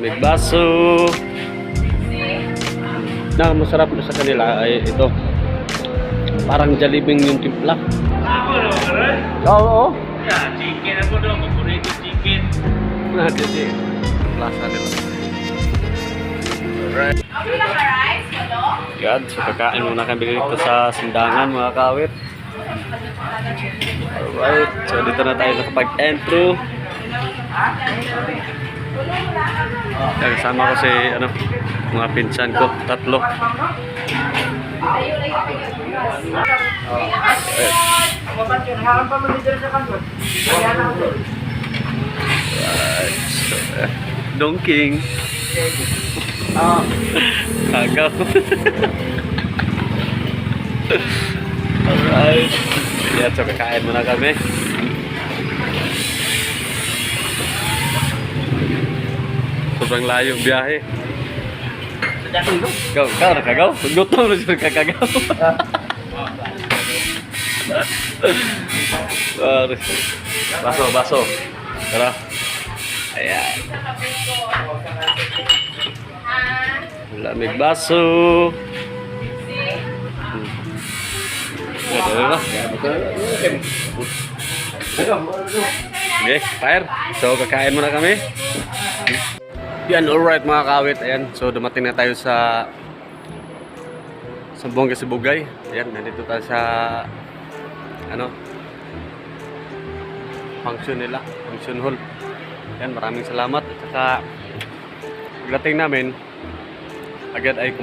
May baso. Na masarap na sa kanila ay ito. Parang Jollibee yung timpla. Oo. Ya, chicken ako doon. Paborito chicken. Nah, jadi plaza nila. Alright. Yan, so kakain muna kami dito sa Sindangan mga kawit. Alright, so dito na tayo nakapag-entro. Kasama ko si mga pinsan ko, tatlo. Dongking. Kagaw. Alright. Yan, so kakain muna kami. Sobrang layo biyahe. Kau nakagaw? Gutom na siya kakagaw. Baso. Tara. Ayan. Lamig baso. Okay, fire. So kakain muna kami. Yan, alright mga kawit. Ayan, so dumating na tayo sa Bongga Sibugay. Ayan, nandito tayo sa function nila, function hall. Ayan, maraming salamat. At saka pagdating namin agad ay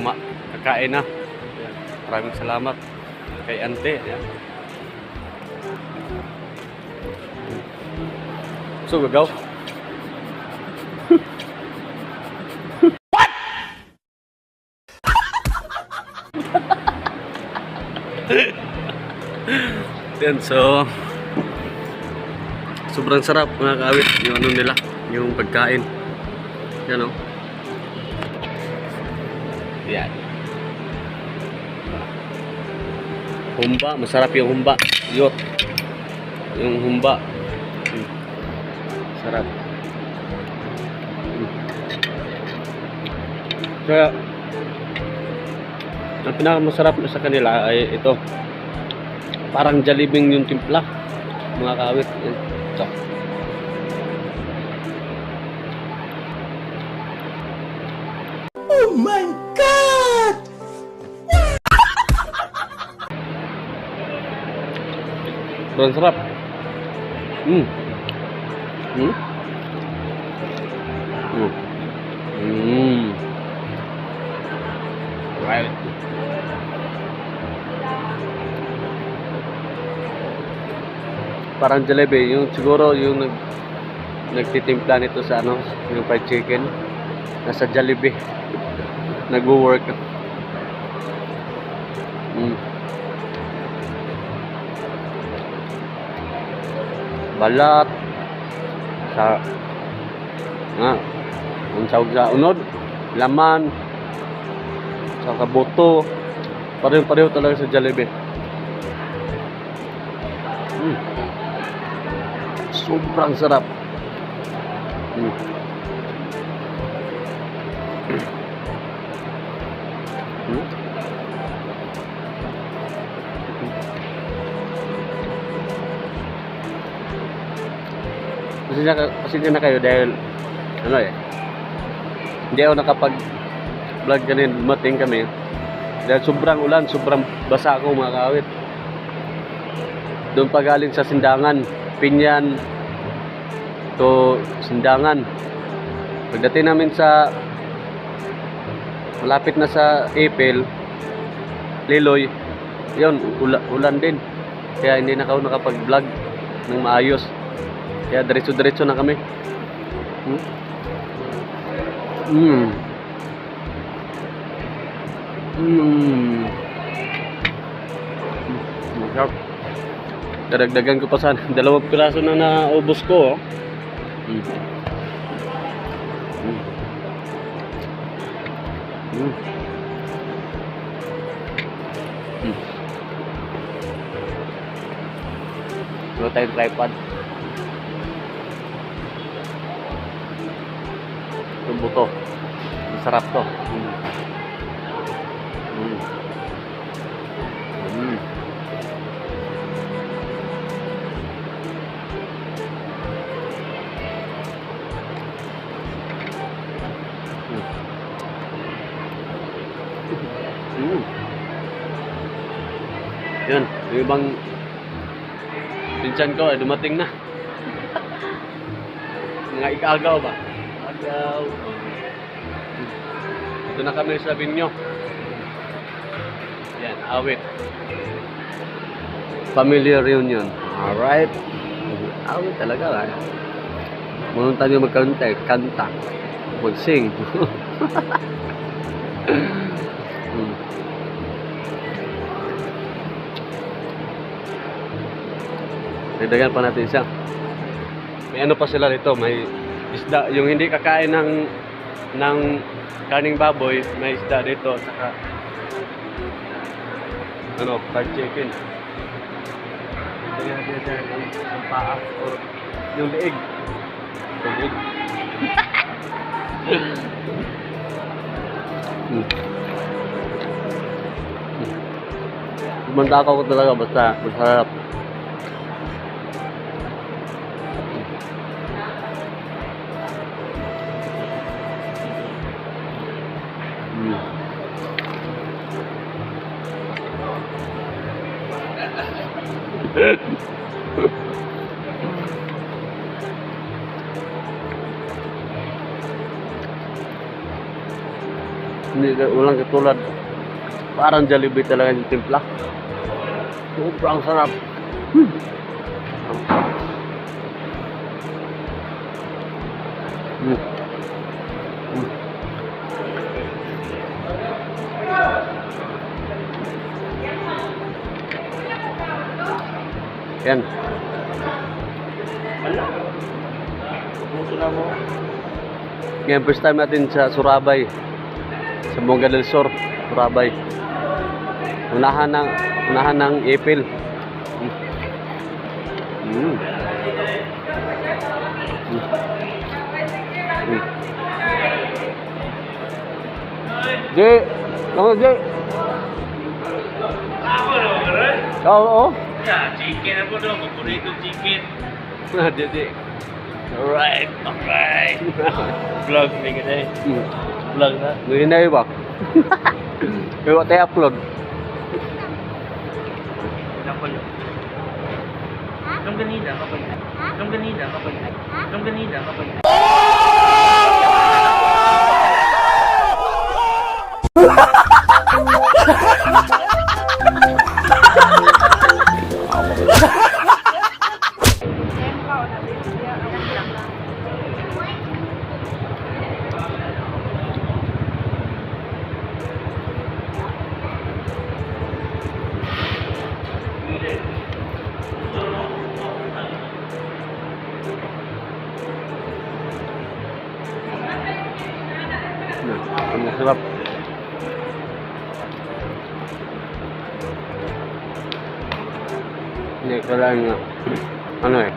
kakain na. Ayan, maraming salamat kay ante. Ayan. So gagaw. Yan, so sobrang sarap mga kawit yung nila, yung pagkain. Yan o. Yan. Humba, masarap yung humba. Yot. Yung humba. Sarap. Kaya ang pinakamasarap na sa kanila ay ito. Parang Jollibee yung timpla, mga kawit. Yan. So. Oh my God! Sobrang sarap. Right. Parang Jollibee, yung siguro yung nagtitimpla nito sa yung fried chicken nasa Jollibee nagwo-work. Balat sa ang tawag sa unod, laman, saka buto, pareho talaga sa Jollibee. Sobrang sarap. Pasensya na kayo dahil hindi ako nakapag-vlog kanina, dumating kami dahil sobrang ulan, sobrang basa ako mga kawit. Doon pa galing sa Sindangan, Pinyan to Sindangan. Pagdating namin sa malapit na sa Ipil, Liloy, yun, ulan din. Kaya hindi na ako nakapag-vlog ng maayos. Kaya diretso na kami. Masarap. Dadagdagan ko pa sana. 2 piraso na naubos ko. Wala tayong tripod. buto. Masarap to. Yan, yung ibang pinsan ko ay dumating na. Mga ikagaw ba? Agaw. Ito na kami sa Binyo. Yan, awit. Family reunion. Alright. Awit talaga. Munong tayo magkanta, kanta. Mag-sing. Dagdagan pa natin siya. May ano pa sila rito, may isda. Yung hindi kakain ng kaning baboy, may isda dito. Saka ano, fried chicken. Dagdagan natin ang paa o yung leeg. Yung leeg. Kumanta ko talaga basta masarap. Hindi, walang katulad. Parang Jollibee talaga yung timpla. Sobrang sarap. Yan. Ngayon, first time natin sa Surabay. Sa Bonga del Sur, Surabay. Unahan ng April. Jay, kamu Jay? Ako na, bro. Oo. Ya, chicken ako daw. Paborito chicken. Jadi. Alright. Vlog ni ka day. Vlog na. Ngayon na yun ba? Kaya tayo upload. Napol. Kung ganida ka pa. Kung ganida ka pa. Kung ganida ka pa. Ang sarap. Hindi, kailangan nga. Ano eh?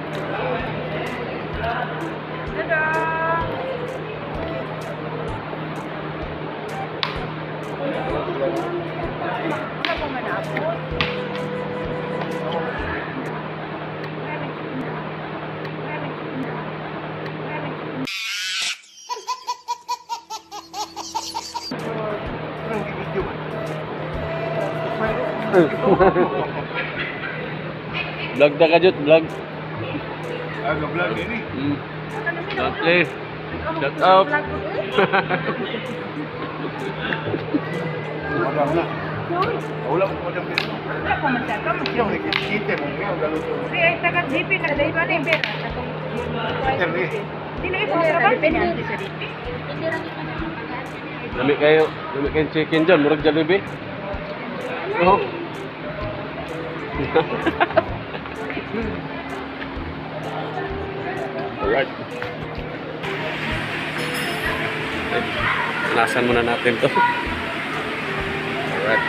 Vlog na ka, Jut, vlog. Aga vlog ini. Don't play. Shut up. Madam na. Wala mo madam dito. Wala pa man siya. Yung nagkikita mo ngayon lalo to. Kasi ay taga-DP na dahil ba na yung pera? Terli. Hindi na ito trabaho niya sa DP. Lamig kayo chicken dyan, murag Jollibee. Oh. Alright. Punasan muna natin to. Alright.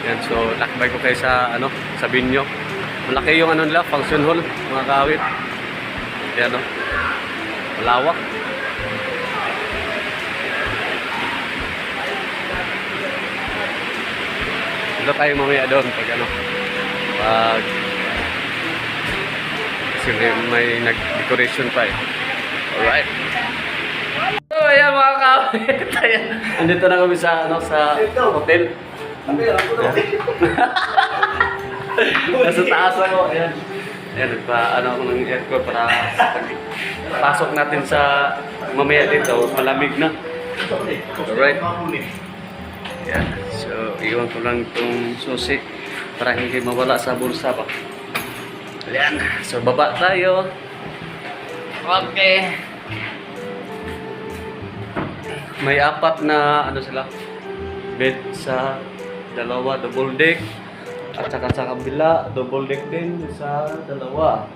Yan, so lakbay ko kayo sa sa Binyo. Malaki yung nila, function hall, mga kawit. Yan, no. Malawak. Dito tayo mamaya doon pag ano. Pag kasi may nag-decoration pa eh. Alright. So ayan mga kawit. Ayan. Andito na kami sa ano sa hotel. Nasa taas ako. Ayan. Ayan, nagpa-ano ako ng aircon para pasok natin sa mamaya dito. Malamig na. Alright. Ayan. So, iwan ko lang itong susi para hindi mawala sa bulsa pa. Ayan. So, baba tayo. Okay. May apat na ano sila bed sa dalawa, double deck. At saka sa kabila, double deck din sa dalawa.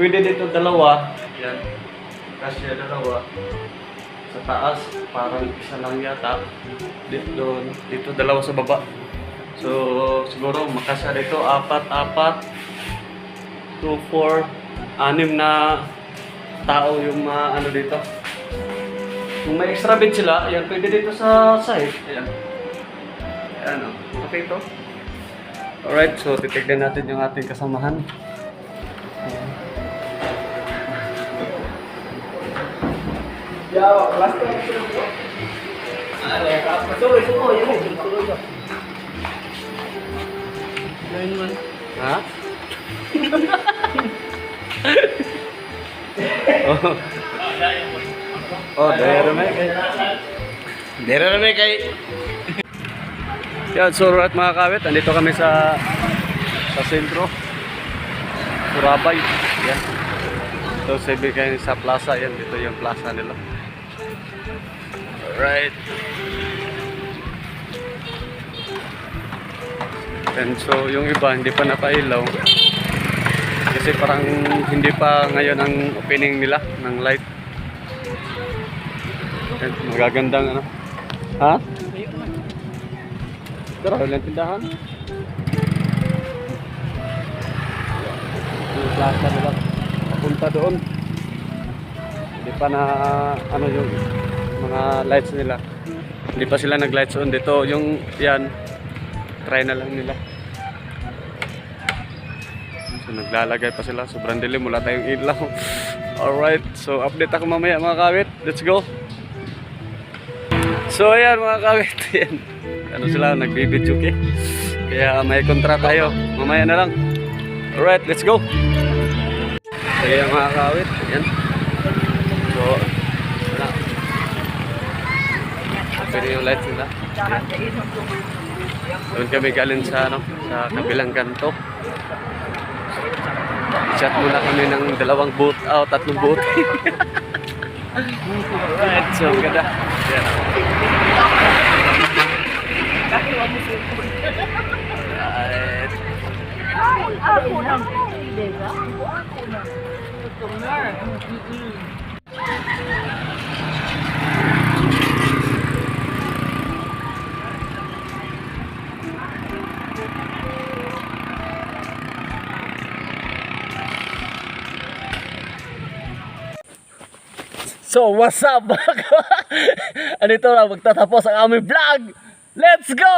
Pwede dito dalawa. Yan. Kasi dalawa. Sa taas, parang isa lang yata. Dito dalawa sa baba. So, siguro makasya dito, 4, 2, 4, 6 na tao yung ano dito. Kung may extra bed sila, ayan, pwede dito sa side. Ayan. Ayan o. Okay ito. Alright, so titignan natin yung ating kasamahan. Ayan. Ha? Oh, dere na may kay. Yan, so right mga kawit, andito kami sa sentro. Surabay. Yan. So sabi kayo sa plaza, yan dito yung plaza nila. Alright. And so yung iba hindi pa napailaw. Kasi parang hindi pa ngayon ang opening nila ng light. Yan, magagandang ano. Ha? Pero walang tindahan. Yung plaza nila papunta doon. Hindi pa na ano yung mga lights nila. Hindi pa sila nag-lights on dito. Yung yan, try na lang nila. So naglalagay pa sila. Sobrang dilim, wala tayong ilaw. Alright, so update ako mamaya mga kawit. Let's go. So ayan mga kawit. Ayan. Ano sila, nagbibidyo okay? Kaya may kontra tayo. Mamaya na lang. Alright, let's go. So ayan mga kawit. Ayan. So, wala. Pwede yung lights nila. Ayan. Doon kami galing sa, ano, sa kabilang kanto. Chat muna kami ng 2 boat, 3 boat. Alright, so ganda. Ayan. Alright. So, what's up? Andito na, magtatapos ang aming vlog. Let's go!